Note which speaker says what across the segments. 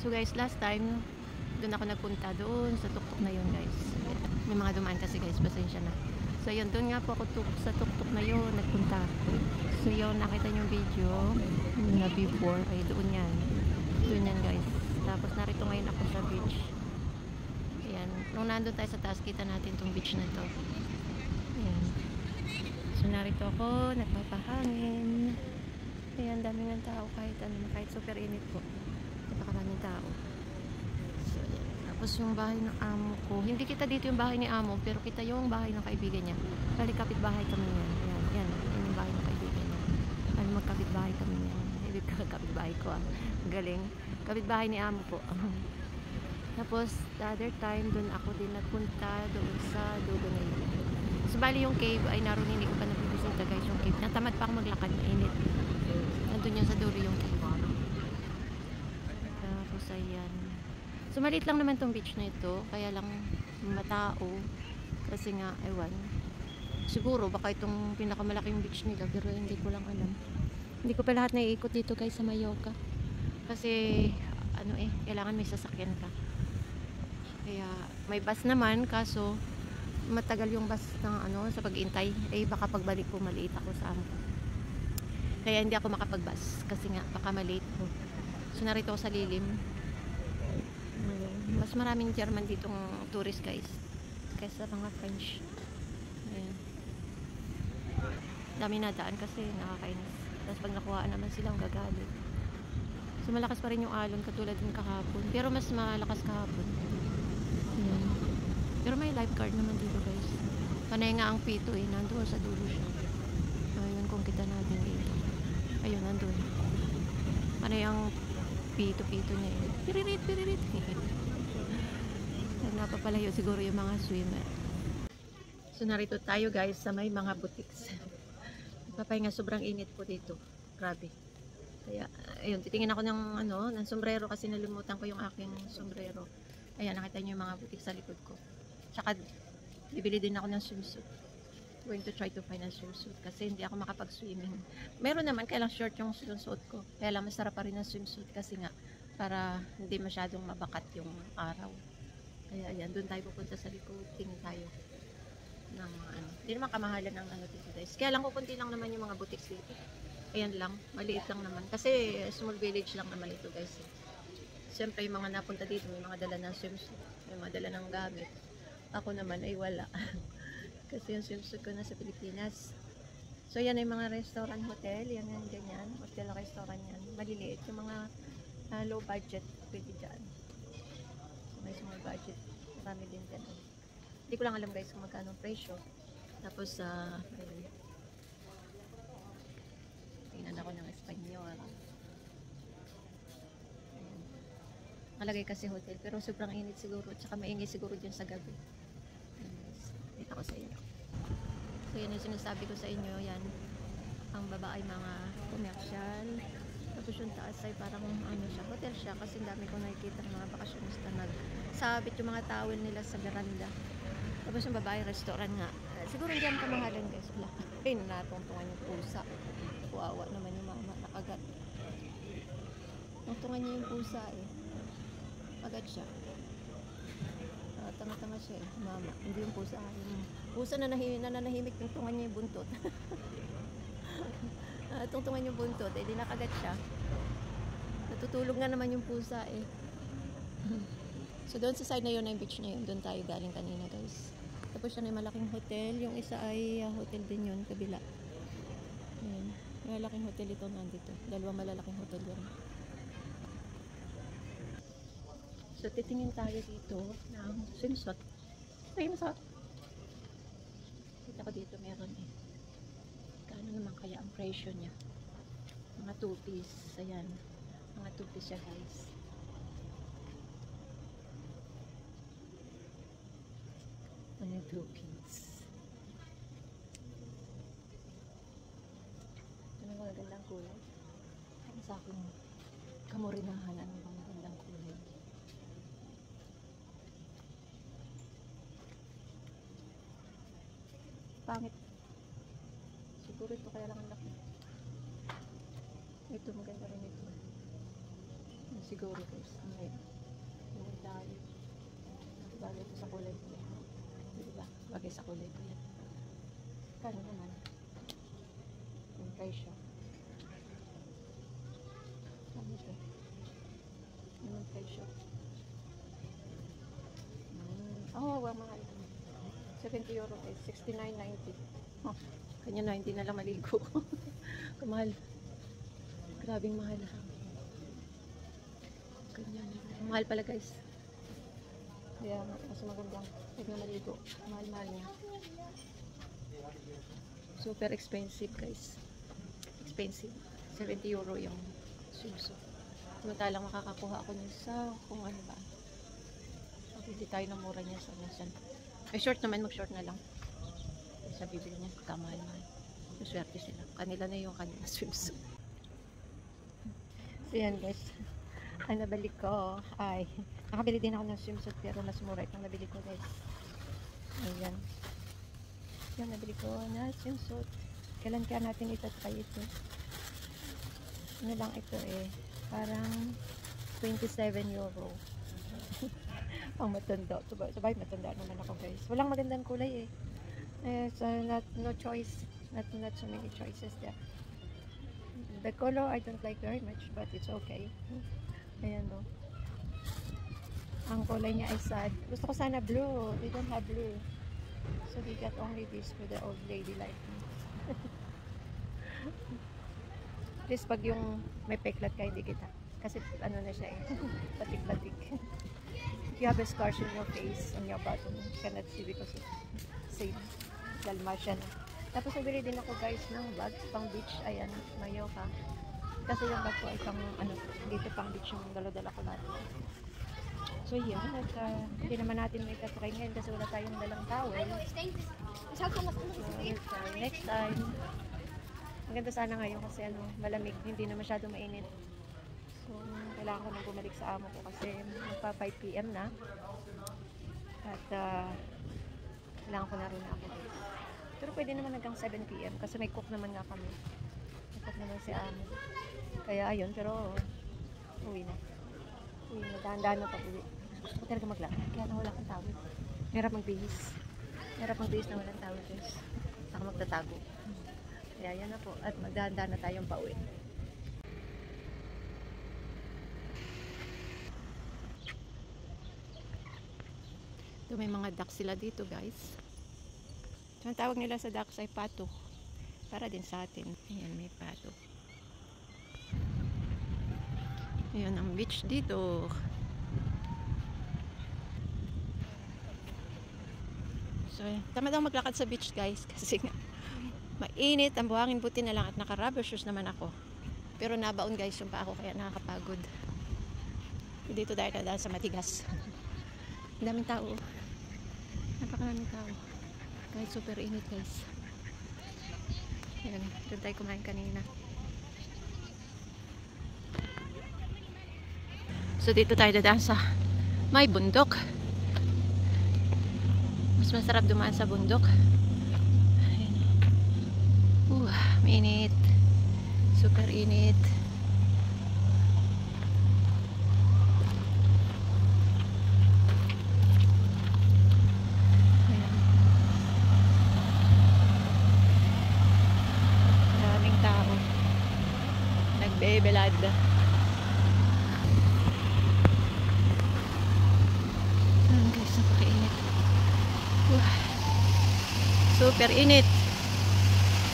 Speaker 1: So guys, last time doon ako nagpunta doon sa tuktok na yun guys. May mga dumaan kasi guys, pasensya na. So yun, doon nga po ako sa tuktok na yun nagpunta. So yun, nakita niyo yung video na before, ay doon yan. Doon yan guys. Tapos narito ngayon ako sa beach. Ayan, nung nandun tayo sa taas, kita natin tong beach na to. Ayan. So narito ako, nagpapahangin. Ayan, daming ng tao kahit super init po. Napakaraming tao. So, yan. Tapos yung bahay ng amo ko. Hindi kita dito yung bahay ni amo, pero kita yung bahay ng kaibigan niya. Bali, kapitbahay kami yan. Ayan, yan. Yan yung bahay ng kaibigan niya. Ano, magkapitbahay kami yan. Hindi kapitbahay ko ah. Galing. Kapitbahay ni amo po. Tapos, the other time, dun ako din nagpunta doon sa dulo na yun. So, bali yung cave ay naroon, hindi ko pa nabibisita guys yung cave. Natamad pa akong maglakad, mainit. Nandun yan sa dulo yung cave. Tapos, ayan. So, maliit lang naman tong beach na ito. Kaya lang matao. Kasi nga, ewan. Siguro, baka itong pinakamalaking beach nila. Pero hindi ko lang alam. Hindi ko pa lahat naiikot dito guys sa Mallorca. Kasi, ano kailangan may sasakyan ka. Kaya, may bus naman. Kaso, matagal yung bus ng sa pag-iintay. Baka pagbalik ko, maliit ako sa amo. Kaya hindi ako makapag-bus. Kasi nga, baka maliit ko. So, narito ako sa lilim. Mas maraming German ditong tourist guys kaysa mga French. Ayan. Dami nadaan kasi nakakainis. Tapos pag nakuhaan naman silang gagalit. So malakas pa rin yung alon katulad ng kahapon. Pero mas malakas kahapon. Ayan. Pero may lifeguard naman dito guys. Panay nga ang pito nandoon sa dulo siya. Ayun kung kita natin dito. Ayun nandoon. Panay ang pito-pito niya Piririt. Napapalayo siguro yung mga swimmer. So narito tayo guys sa may mga boutiques. Papahinga, sobrang init po dito. Grabe. Kaya ayun, titingin ako ng sombrero kasi nalimutan ko yung aking sombrero. Ayan, nakita niyo yung mga boutiques sa likod ko. Tsaka bibili din ako ng swimsuit. Going to try to find a swimsuit kasi hindi ako makapag-swimming. Meron naman, kaya lang short yung suot ko. Kaya lang masarap pa rin ang swimsuit kasi nga para hindi masyadong mabakat yung araw. Kaya ayan, doon tayo pupunta sa likod. Tingin tayo ng mga hindi naman kamahalan ng dito guys. Kaya lang kukunti lang naman yung mga boutiques dito. Ayan lang, maliit lang naman. Kasi small village lang naman ito guys. Siyempre yung mga napunta dito, may mga dala ng swimsuit. May mga dala ng gamit. Ako naman ay wala. Kasi yung swimsuit ko nasa Pilipinas. So yan ay mga restaurant, hotel. Yan yan, ganyan. Hotel, restaurant yan. Maliliit. Yung mga low budget, pwede dyan. May small budget, marami din dyan. Hindi ko lang alam guys kung magkano ang presyo. Tapos ayun. Tingnan ako ng Espanyol. Ayan. Malagay kasi hotel, pero sobrang init siguro, tsaka maingay siguro dyan sa gabi. Dito ko sa inyo. So yan yung sinasabi ko sa inyo, yan. Ang baba ay mga commercial. Tapos yung taas ay parang siya, hotel siya kasi dami ko nakikita ng mga bakasyonista nagsabit yung mga towel nila sa veranda. Tapos yung babae restaurant nga. Siguro hindi yan kamahalan guys. Wala. Natungtungan yung pusa. Kuwawa naman yung mama. Nakagat. Tungtungan niya yung pusa Kagat siya. Tanga-tanga siya mama. Hindi yung pusa. Yung pusa na nanahimik. Tungtungan niya yung buntot. Tungtungan yung buntot, di nakagat siya. Natutulog nga naman yung pusa So doon sa side na yun, yung beach na yun, doon tayo galing kanina guys. Tapos yan ay malaking hotel, yung isa ay hotel din yun, kabila. Ayan. Malaking hotel ito nandito. Dalawang malalaking hotel yan. So titingin tayo dito ng swimsuit. Swimsuit. Kita ko dito meron Kano naman kaya ang presyo niya? Mga 2-piece. Ayan. Mga 2-piece siya guys. Ano 2-piece? Ano mga gandang kulay? Ano sa akin kamurinahan? Ano mga gandang kulay? Pangit. Siguro ito kaya lang ang laki. Ito maganda rin ito. siguro guys. Ngayon. Ngayon tayo. Bagay ito sa kulay ko yan. Diba? Bagay sa kulay ko yan. Kano naman? Yung presyo. Ano ito? Yung presyo. Oh, wow, mahal. 70 euro guys. 69.90. Oh, kanya na, hindi na lang maligo. Kamahal. Grabing mahal. Kanya na. Mahal pala guys. Kaya mas magandang huwag na maligo. Mahal-mahal niya. Super expensive guys. Expensive. 70 euro yung swimsuit. Samantalang makakakuha ako niya sa kung ano ba. Hindi tayo na mura niya sa nasan. May short naman, mag-short na lang. Sa bibili niya, kamahal-mahal. Maswerte sila. Kanila na yung kanila swimsuit. So yan guys. Ang nabili ko ay, nakabili din ako ng swimsuit pero mas mura itong nabili ko guys. Ayan. Yung nabili ko na swimsuit. Kailan kaya natin itatry ito? Ano lang ito eh. Parang 27 euro. Ang matanda. Sabay matanda naman ako guys. Walang magandang kulay eh. So no choice. Not so many choices there. The color I don't like very much but it's okay. Ayan o. Ang kulay niya ay sad. Gusto ko sana blue. They don't have blue. So we got only this for the old lady like me. At least pag yung may peklat ka hindi kita. Kasi ano na siya eh. Patik-patik. If you have a scars on your face, on your bottom, you cannot see because of same. Dalma siya na. Tapos nabili din ako guys ng bag pang beach. Ayan, mayo ka. Kasi yung bag ko ay pang ano, dito pang beach yung dala-dala ko natin. So yeah, hindi naman natin may katry ngayon kasi wala tayong dalang towel. So, next time. Maganda sana ngayon kasi ano, malamig, hindi na masyado mainit. So, kailangan ko nang bumalik sa amo ko kasi magpa 5 PM na. At kailangan ko na rin ako. Pero pwede naman hanggang 7 PM kasi may cook naman nga kami. May cook naman si amo. Kaya ayun, pero uwi na. Uwi na, dahan-dahan na pag-uwi. Gusto ko talaga maglakad, kaya na wala kang tawid. Hirap magbihis. Hirap magbihis na walang tawid guys. Saka magtatago. Kaya yan na po. At magdahan-dahan na tayong pauwi. Ito may mga duck sila dito guys. So, ang tawag nila sa ducks ay pato. Para din sa atin. Ayan, may pato. Ayan ang beach dito. So, tama daw maglakad sa beach guys. Kasi nga, mainit ang buhangin, buti na lang at naka-rubber shoes naman ako. Pero nabaon guys yung pa ako kaya nakakapagod. Dito dahil sa matigas. Ang daming tao. Napakaraming tao. Kahit super init guys. Ayan, doon tayo kumain kanina. So dito tayo dadaan sa may bundok. Mas masarap dumaan sa bundok. Mainit. Super init. Ayan. Daming tao. Nagbebelad. Ayan guys, napakainit. Super init.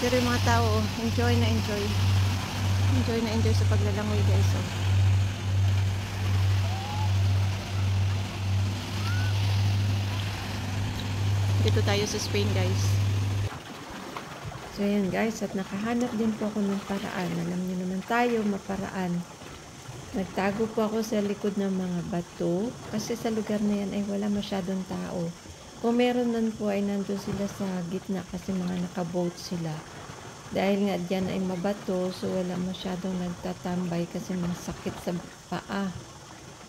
Speaker 1: Pero yung mga tao, enjoy na enjoy. Enjoy na enjoy sa paglalangoy guys. So. Dito tayo sa Spain guys. So ayan guys, at nakahanap din po ako ng paraan. Alam niyo naman tayo, maparaan. Nagtago po ako sa likod ng mga bato. Kasi sa lugar na yan ay wala masyadong tao. Kung meron nun po ay nandun sila sa gitna kasi mga nakaboat sila. Dahil nga dyan ay mabato, so wala masyadong nagtatambay kasi masakit sa paa.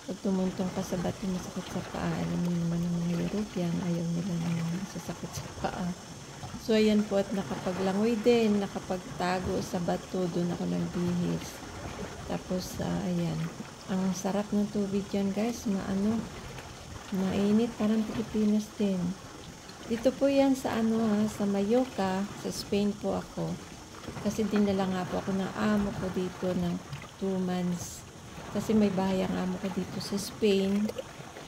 Speaker 1: Pag tumuntong ka sa bato, masakit sa paa. Alam niyo naman ng mga European, ayaw nila ng masasakit sa paa. So ayan po, at nakapaglangoy din, nakapagtago sa bato, doon ako nagbihis. Tapos ayan, Ang sarap ng tubig dyan guys, mainit, parang Pilipinas din. Dito po yan sa sa Mallorca, sa Spain po ako. Kasi dinala nga po ako ng amo ko dito ng 2 months. Kasi may bahay ang amo ko dito sa Spain.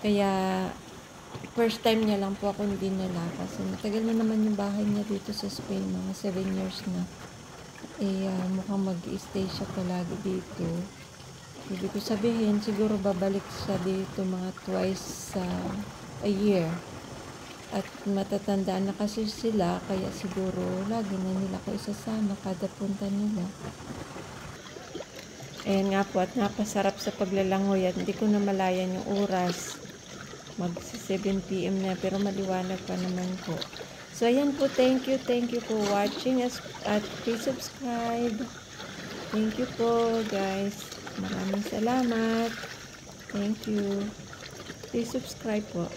Speaker 1: Kaya first time niya lang po ako dinala. Kasi matagal na naman yung bahay niya dito sa Spain, mga 7 years na. Mukhang mag-stay siya palagi dito. Ibig ko sabihin, siguro babalik siya dito mga twice a year. At matatandaan na kasi sila, kaya siguro lagi na nila ko isasama kada punta nila. Ayan nga po, at napasarap sa paglalangoy at hindi ko na malayan yung oras. Mag 7 PM na, pero maliwanag pa naman po. So ayan po, thank you for watching us at please subscribe. Thank you po guys. Maraming salamat. Thank you. Please subscribe po.